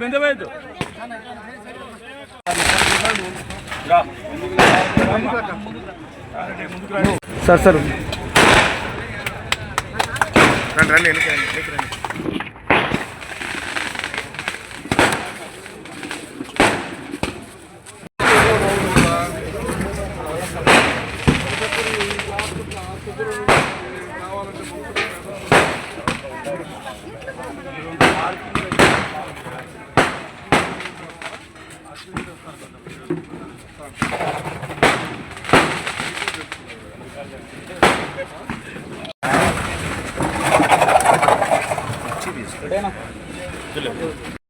బిందెవైద్దు sir sir రండి రండి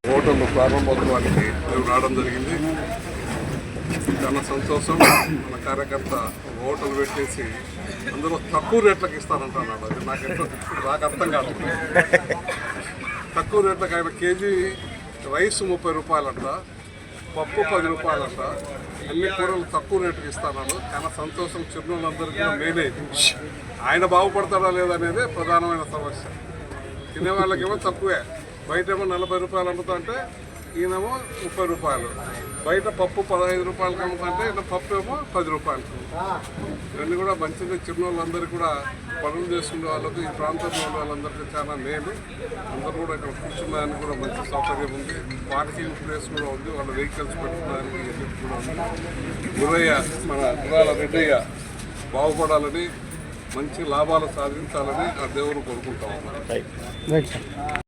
hotel ప్రారంభోత్సవానికి మేము రావడం జరిగింది. చాలా సంతోషం. మన కార్యకర్త హోటల్ పెట్టేసి అందులో తక్కువ రేట్లకు ఇస్తానంటున్నాడు. అది నాకు అర్థం కాదు. తక్కువ రేట్లకు ఆయన కేజీ రైస్ 30 రూపాయలంట, పప్పు 10 రూపాయలంట, అన్ని కూరలు తక్కువ రేటుకి ఇస్తాను. చాలా సంతోషం. చిరునోళ్ళందరికీ కూడా మేలే. ఆయన బాగుపడతాడా లేదనేదే ప్రధానమైన సమస్య. తినే వాళ్ళకేమో తక్కువే. బయటేమో 40 రూపాయలు అమ్ముతుంటే ఈయనేమో 30 రూపాయలు. బయట పప్పు 15 రూపాయలకి అమ్ముతుంటే ఈయన పప్పు ఏమో 10 రూపాయలకు. ఇవన్నీ కూడా మంచిగా చిరునోళ్ళందరికీ కూడా పనులు చేసుకునే వాళ్ళకు, ఈ ప్రాంతంలో ఉన్న వాళ్ళందరికీ చాలా మేలు. అందరూ కూడా ఇక్కడ కూర్చున్నానికి కూడా మంచి సౌకర్యం ఉంది. పార్కింగ్ ప్లేస్ కూడా ఉంది. వాళ్ళ వెహికల్స్ పెట్టుకోవడానికి ఎదురు కూడా ఉంది. గురయ్య మన గురాల రెడ్డయ్య బాగుపడాలని, మంచి లాభాలు సాధించాలని ఆ దేవుడు కోరుకుంటా ఉన్నాను.